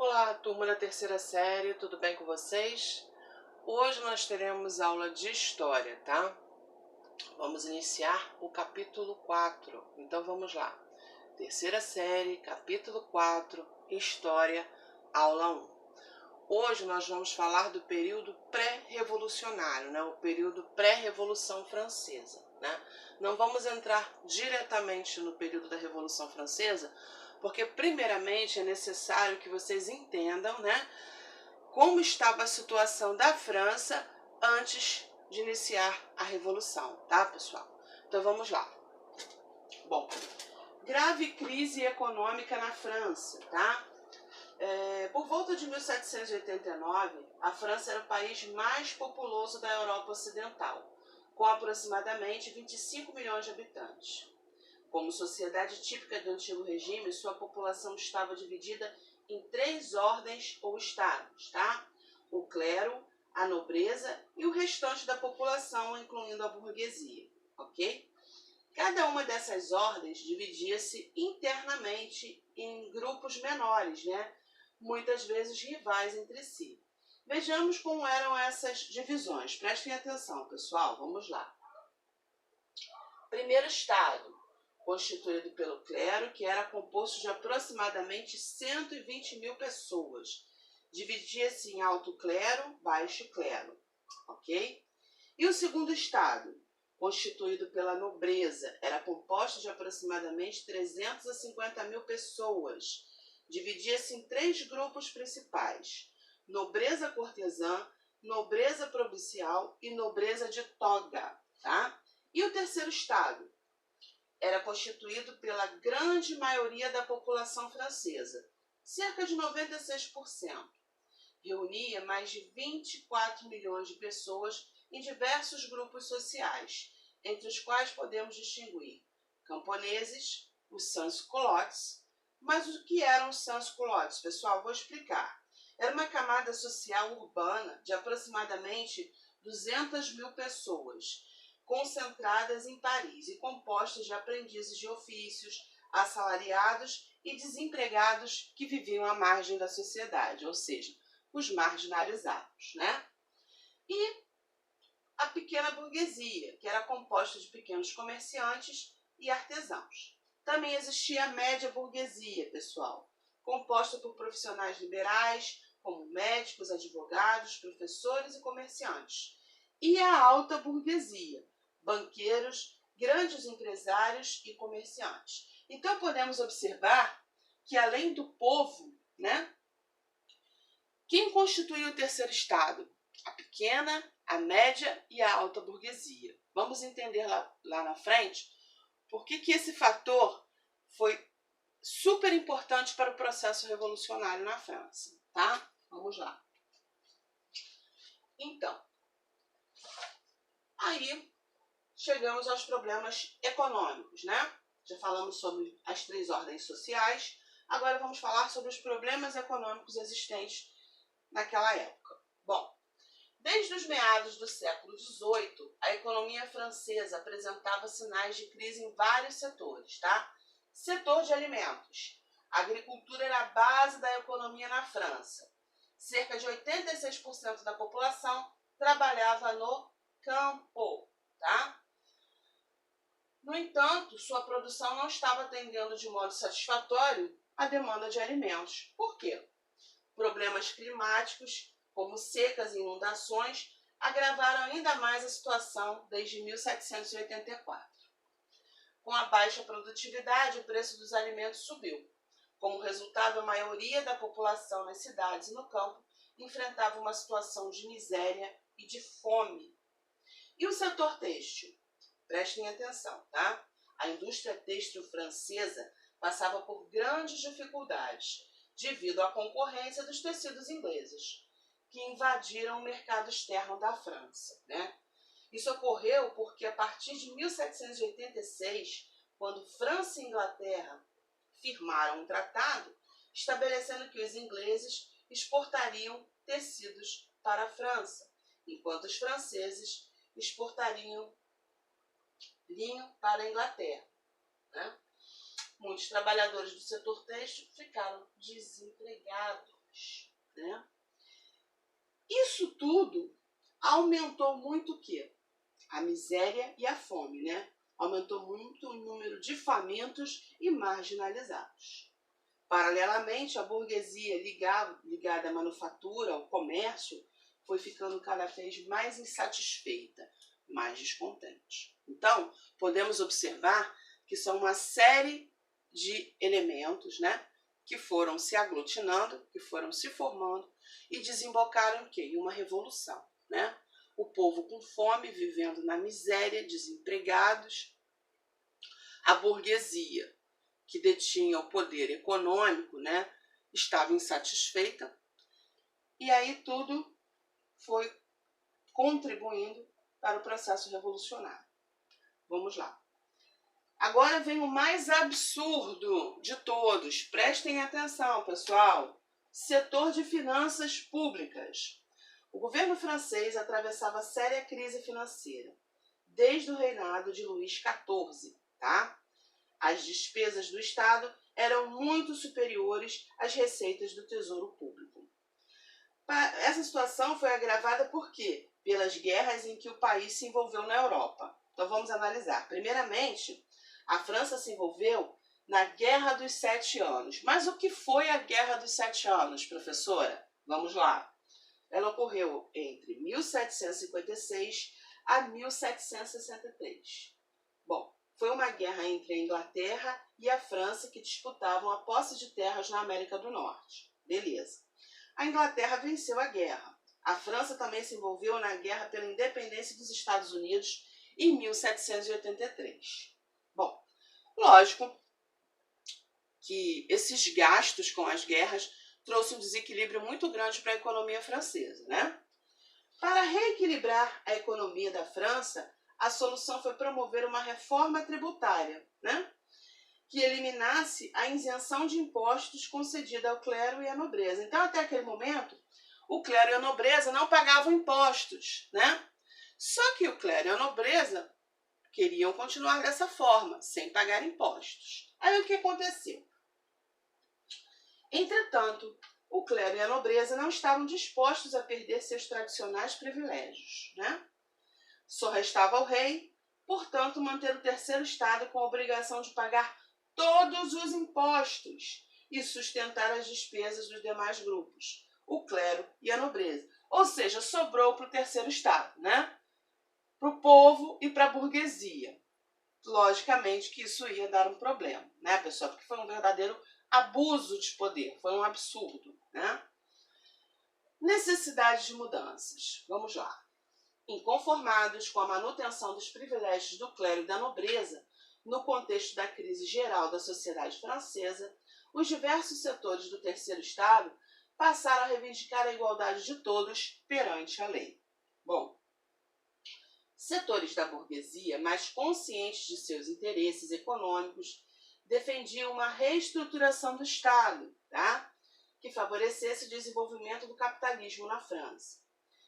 Olá, turma da terceira série, tudo bem com vocês? Hoje nós teremos aula de História, tá? Vamos iniciar o capítulo 4. Então vamos lá. Terceira série, capítulo 4, História, aula 1. Hoje nós vamos falar do período pré-revolucionário, né? O período pré-revolução francesa, né? Não vamos entrar diretamente no período da Revolução Francesa, porque primeiramente é necessário que vocês entendam, né, como estava a situação da França antes de iniciar a Revolução, tá, pessoal? Então vamos lá. Bom, grave crise econômica na França, tá? Por volta de 1789, a França era o país mais populoso da Europa Ocidental, com aproximadamente 25 milhões de habitantes. Como sociedade típica do antigo regime, sua população estava dividida em 3 ordens ou estados, tá? O clero, a nobreza e o restante da população, incluindo a burguesia, ok? Cada uma dessas ordens dividia-se internamente em grupos menores, né? Muitas vezes rivais entre si. Vejamos como eram essas divisões. Prestem atenção, pessoal. Vamos lá. Primeiro estado, constituído pelo clero, que era composto de aproximadamente 120 mil pessoas. Dividia-se em alto clero, baixo clero, ok? E o segundo estado, constituído pela nobreza, era composto de aproximadamente 350 mil pessoas. Dividia-se em 3 grupos principais: nobreza cortesã, nobreza provincial e nobreza de toga, tá? E o terceiro estado era constituído pela grande maioria da população francesa, cerca de 96%. Reunia mais de 24 milhões de pessoas em diversos grupos sociais, entre os quais podemos distinguir camponeses, os sans-culottes. Mas o que eram os sans-culottes, pessoal? Vou explicar. Era uma camada social urbana de aproximadamente 200 mil pessoas, concentradas em Paris e compostas de aprendizes de ofícios, assalariados e desempregados que viviam à margem da sociedade, ou seja, os marginalizados, né? E a pequena burguesia, que era composta de pequenos comerciantes e artesãos. Também existia a média burguesia, pessoal, composta por profissionais liberais, como médicos, advogados, professores e comerciantes. E a alta burguesia, banqueiros, grandes empresários e comerciantes. Então podemos observar que, além do povo, né, quem constitui o terceiro estado? A pequena, a média e a alta burguesia. Vamos entender lá na frente por que esse fator foi super importante para o processo revolucionário na França, tá? Vamos lá. Então, aí chegamos aos problemas econômicos, né? Já falamos sobre as 3 ordens sociais, agora vamos falar sobre os problemas econômicos existentes naquela época. Bom, desde os meados do século XVIII, a economia francesa apresentava sinais de crise em vários setores, tá? Setor de alimentos. A agricultura era a base da economia na França. Cerca de 86% da população trabalhava no campo, tá? No entanto, sua produção não estava atendendo de modo satisfatório à demanda de alimentos. Por quê? Problemas climáticos, como secas e inundações, agravaram ainda mais a situação desde 1784. Com a baixa produtividade, o preço dos alimentos subiu. Como resultado, a maioria da população nas cidades e no campo enfrentava uma situação de miséria e de fome. E o setor têxtil? Prestem atenção, tá? A indústria têxtil francesa passava por grandes dificuldades devido à concorrência dos tecidos ingleses, que invadiram o mercado externo da França, né? Isso ocorreu porque, a partir de 1786, quando França e Inglaterra firmaram um tratado estabelecendo que os ingleses exportariam tecidos para a França, enquanto os franceses exportariam linho para a Inglaterra, né? Muitos trabalhadores do setor têxtil ficaram desempregados. né? Isso tudo aumentou muito o quê? A miséria e a fome, né? Aumentou muito o número de famintos e marginalizados. Paralelamente, a burguesia ligada à manufatura, ao comércio, foi ficando cada vez mais insatisfeita, mais descontente. Então, podemos observar que são uma série de elementos, né, que foram se aglutinando, que foram se formando e desembocaram em quê? Em uma revolução, né? O povo com fome, vivendo na miséria, desempregados, a burguesia, que detinha o poder econômico, né, estava insatisfeita, e aí tudo foi contribuindo para o processo revolucionário. Vamos lá. Agora vem o mais absurdo de todos. Prestem atenção, pessoal. Setor de finanças públicas. O governo francês atravessava séria crise financeira desde o reinado de Luís XIV, tá? As despesas do Estado eram muito superiores às receitas do Tesouro Público. Essa situação foi agravada por quê? Pelas guerras em que o país se envolveu na Europa. Então vamos analisar. Primeiramente, a França se envolveu na Guerra dos 7 Anos. Mas o que foi a Guerra dos 7 Anos, professora? Vamos lá. Ela ocorreu entre 1756 a 1763. Bom, foi uma guerra entre a Inglaterra e a França que disputavam a posse de terras na América do Norte. Beleza. A Inglaterra venceu a guerra. A França também se envolveu na guerra pela independência dos Estados Unidos em 1783. Bom, lógico que esses gastos com as guerras trouxeram um desequilíbrio muito grande para a economia francesa, né? Para reequilibrar a economia da França, a solução foi promover uma reforma tributária, né, que eliminasse a isenção de impostos concedida ao clero e à nobreza. Então, até aquele momento, o clero e a nobreza não pagavam impostos, né? Só que o clero e a nobreza queriam continuar dessa forma, sem pagar impostos. Aí o que aconteceu? Entretanto, o clero e a nobreza não estavam dispostos a perder seus tradicionais privilégios, né? Só restava ao rei, portanto, manter o terceiro estado com a obrigação de pagar todos os impostos e sustentar as despesas dos demais grupos, o clero e a nobreza. Ou seja, sobrou para o terceiro estado, né? Para o povo e para a burguesia. Logicamente que isso ia dar um problema, né, pessoal? Porque foi um verdadeiro abuso de poder, foi um absurdo, né? Necessidade de mudanças. Vamos lá. Inconformados com a manutenção dos privilégios do clero e da nobreza, no contexto da crise geral da sociedade francesa, os diversos setores do terceiro estado passaram a reivindicar a igualdade de todos perante a lei. Bom, setores da burguesia, mais conscientes de seus interesses econômicos, defendiam uma reestruturação do Estado, tá? Que favorecesse o desenvolvimento do capitalismo na França.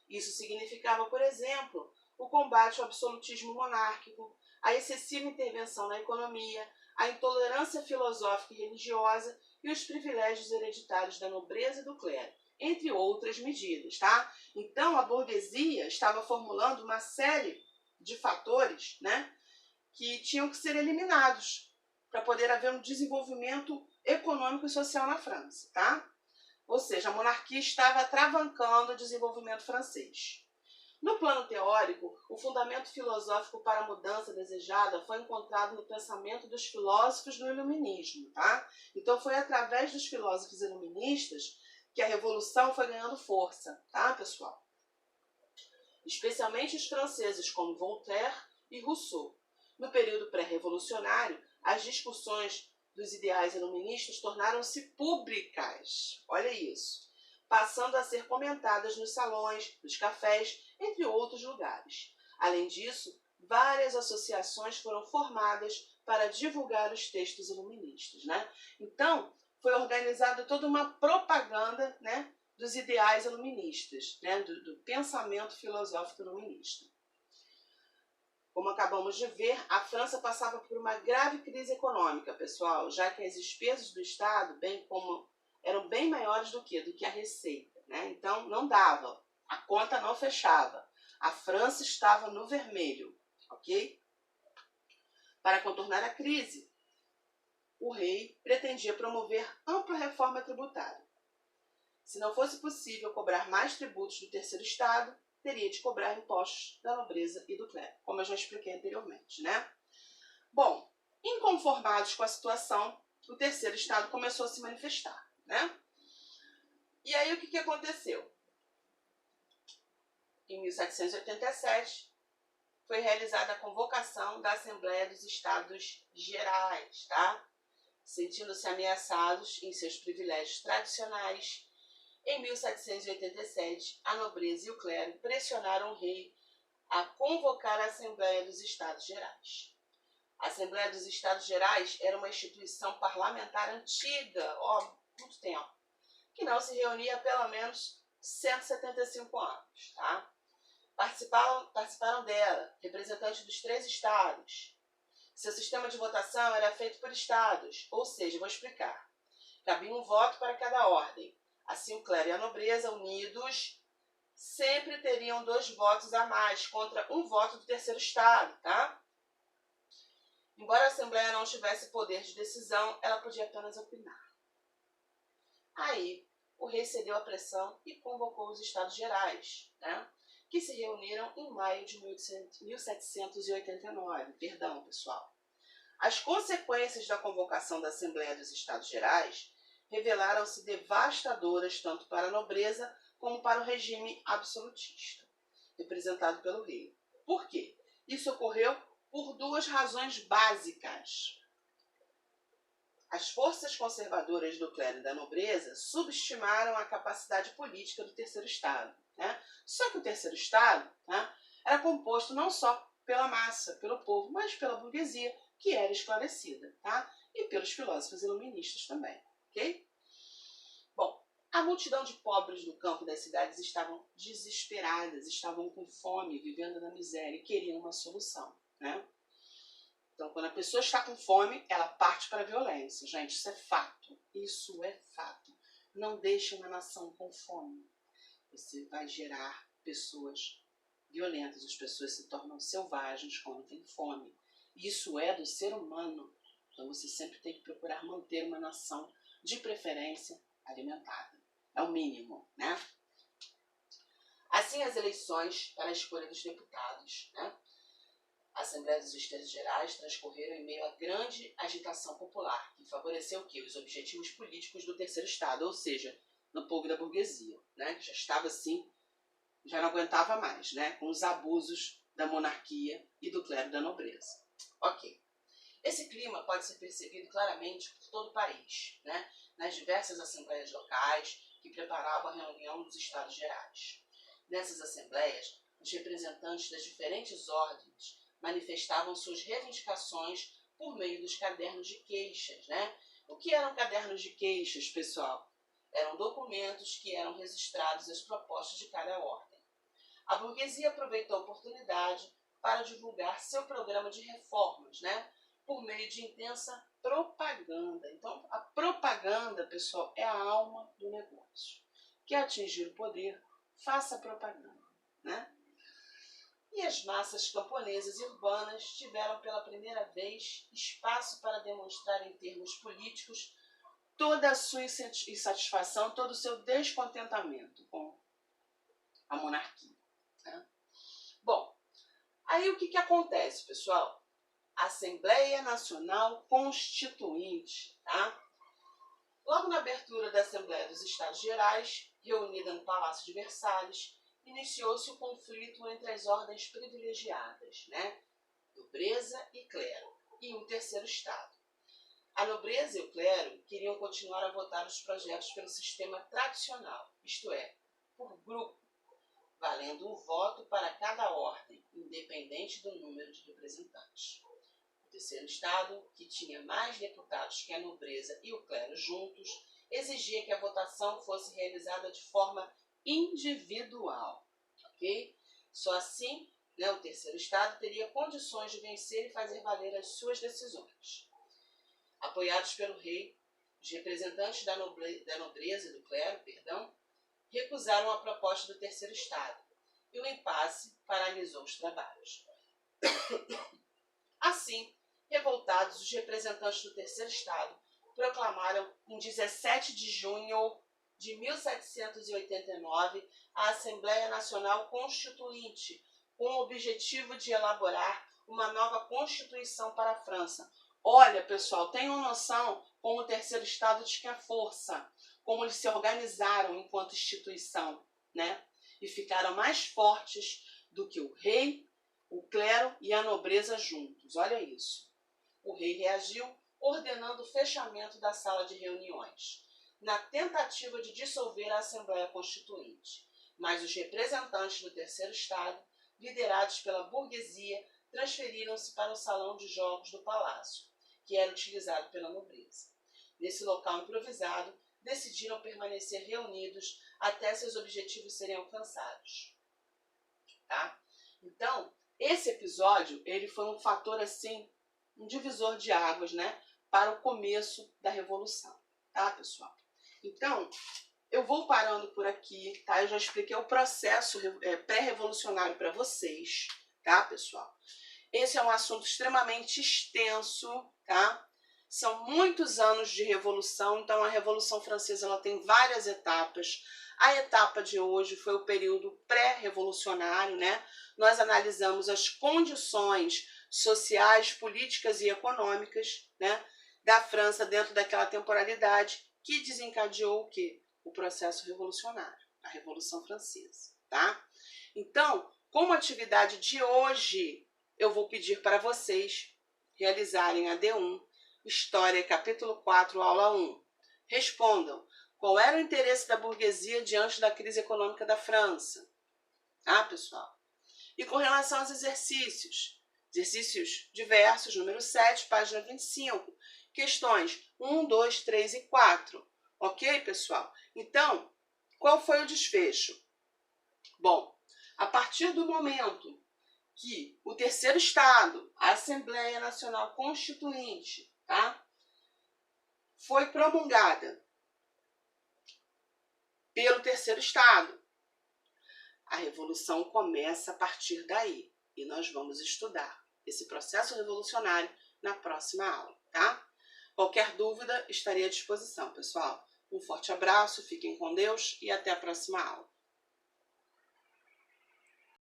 Isso significava, por exemplo, o combate ao absolutismo monárquico, a excessiva intervenção na economia, a intolerância filosófica e religiosa e os privilégios hereditários da nobreza e do clero, entre outras medidas, tá? Então, a burguesia estava formulando uma série de fatores, né, que tinham que ser eliminados para poder haver um desenvolvimento econômico e social na França, tá? Ou seja, a monarquia estava atravancando o desenvolvimento francês. No plano teórico, o fundamento filosófico para a mudança desejada foi encontrado no pensamento dos filósofos do iluminismo, tá? Então foi através dos filósofos iluministas que a revolução foi ganhando força, tá, pessoal? Especialmente os franceses como Voltaire e Rousseau. No período pré-revolucionário, as discussões dos ideais iluministas tornaram-se públicas, olha isso, passando a ser comentadas nos salões, nos cafés, entre outros lugares. Além disso, várias associações foram formadas para divulgar os textos iluministas, né? Então, foi organizada toda uma propaganda, né, dos ideais iluministas, né, do pensamento filosófico iluminista. Como acabamos de ver, a França passava por uma grave crise econômica, pessoal, já que as despesas do Estado, bem como eram bem maiores do que a receita, né? Então não dava, a conta não fechava. A França estava no vermelho, ok? Para contornar a crise, o rei pretendia promover ampla reforma tributária. Se não fosse possível cobrar mais tributos do terceiro estado, teria de cobrar impostos da nobreza e do clero, como eu já expliquei anteriormente, né? Bom, inconformados com a situação, o terceiro estado começou a se manifestar, né? E aí o que aconteceu? Em 1787, foi realizada a convocação da Assembleia dos Estados Gerais, tá? Sentindo-se ameaçados em seus privilégios tradicionais, em 1787, a nobreza e o clero pressionaram o rei a convocar a Assembleia dos Estados Gerais. A Assembleia dos Estados Gerais era uma instituição parlamentar antiga, muito tempo, que não se reunia há pelo menos 175 anos, tá? Participaram dela representantes dos 3 estados. Seu sistema de votação era feito por estados, ou seja, vou explicar. Cabia um voto para cada ordem. Assim, o clero e a nobreza, unidos, sempre teriam 2 votos a mais contra um voto do terceiro estado, tá? Embora a Assembleia não tivesse poder de decisão, ela podia apenas opinar. Aí, o rei cedeu à pressão e convocou os Estados Gerais, né? Que se reuniram em maio de 1789. Perdão, pessoal. As consequências da convocação da Assembleia dos Estados Gerais revelaram-se devastadoras tanto para a nobreza como para o regime absolutista, representado pelo rei. Por quê? Isso ocorreu por 2 razões básicas. As forças conservadoras do clero e da nobreza subestimaram a capacidade política do terceiro estado, né? Só que o terceiro estado, né, era composto não só pela massa, pelo povo, mas pela burguesia, que era esclarecida, tá? E pelos filósofos iluministas também, ok? Bom, a multidão de pobres no campo das cidades estavam desesperadas, estavam com fome, vivendo na miséria e queriam uma solução, né? Então, quando a pessoa está com fome, ela parte para a violência. Gente, isso é fato. Isso é fato. Não deixe uma nação com fome. Você vai gerar pessoas violentas. As pessoas se tornam selvagens quando tem fome. Isso é do ser humano. Então, você sempre tem que procurar manter uma nação, de preferência, alimentada. É o mínimo, né? Assim, as eleições para a escolha dos deputados, né? A Assembleia dos Estados Gerais transcorreram em meio a grande agitação popular, que favoreceu o quê? Os objetivos políticos do terceiro estado, ou seja, no povo da burguesia, né? Que já estava assim, já não aguentava mais, né? Com os abusos da monarquia e do clero da nobreza. Ok. Esse clima pode ser percebido claramente por todo o país, né? Nas diversas assembleias locais que preparavam a reunião dos Estados Gerais. Nessas assembleias, os representantes das diferentes ordens manifestavam suas reivindicações por meio dos cadernos de queixas, né? O que eram cadernos de queixas, pessoal? Eram documentos que eram registrados as propostas de cada ordem. A burguesia aproveitou a oportunidade para divulgar seu programa de reformas, né? Por meio de intensa propaganda. Então, a propaganda, pessoal, é a alma do negócio. Quer atingir o poder? Faça propaganda, né? E as massas camponesas e urbanas tiveram pela primeira vez espaço para demonstrar em termos políticos toda a sua insatisfação, todo o seu descontentamento com a monarquia, né? Bom, aí o que acontece, pessoal? Assembleia Nacional Constituinte, tá? Logo na abertura da Assembleia dos Estados Gerais, reunida no Palácio de Versalhes, iniciou-se o conflito entre as ordens privilegiadas, né? Nobreza e clero, e um terceiro estado. A nobreza e o clero queriam continuar a votar os projetos pelo sistema tradicional, isto é, por grupo, valendo um voto para cada ordem, independente do número de representantes. O terceiro estado, que tinha mais deputados que a nobreza e o clero juntos, exigia que a votação fosse realizada de forma individual, ok? Só assim, né, o terceiro estado teria condições de vencer e fazer valer as suas decisões. Apoiados pelo rei, Os representantes da nobreza e do clero, recusaram a proposta do terceiro estado e o impasse paralisou os trabalhos. Assim, revoltados, os representantes do terceiro estado proclamaram em 17 de junho de 1789 a Assembleia Nacional Constituinte, com o objetivo de elaborar uma nova Constituição para a França. Olha, pessoal, tenham noção como o terceiro estado tinha força, como eles se organizaram enquanto instituição, né? E ficaram mais fortes do que o rei, o clero e a nobreza juntos. Olha isso. O rei reagiu ordenando o fechamento da sala de reuniões, na tentativa de dissolver a Assembleia Constituinte. Mas os representantes do terceiro estado, liderados pela burguesia, transferiram-se para o salão de jogos do palácio, que era utilizado pela nobreza. Nesse local improvisado, decidiram permanecer reunidos até seus objetivos serem alcançados. Tá? Então, esse episódio, ele foi um fator assim, um divisor de águas, né, para o começo da Revolução, tá, pessoal? Então, eu vou parando por aqui, tá? Eu já expliquei o processo pré-revolucionário para vocês, tá, pessoal? Esse é um assunto extremamente extenso, tá? São muitos anos de revolução, então a Revolução Francesa ela tem várias etapas. A etapa de hoje foi o período pré-revolucionário, né? Nós analisamos as condições sociais, políticas e econômicas, né, da França dentro daquela temporalidade que desencadeou o quê? O processo revolucionário, a Revolução Francesa, tá? Então, como atividade de hoje, eu vou pedir para vocês realizarem a D1, História, capítulo 4, aula 1. Respondam, qual era o interesse da burguesia diante da crise econômica da França? Tá, pessoal? E com relação aos exercícios diversos, número 7, página 25, questões 1, 2, 3 e 4. Ok, pessoal? Então, qual foi o desfecho? Bom, a partir do momento que o terceiro estado, a Assembleia Nacional Constituinte, tá, foi promulgada pelo terceiro estado, a revolução começa a partir daí. E nós vamos estudar esse processo revolucionário na próxima aula, tá? Qualquer dúvida, estarei à disposição, pessoal. Um forte abraço, fiquem com Deus e até a próxima aula.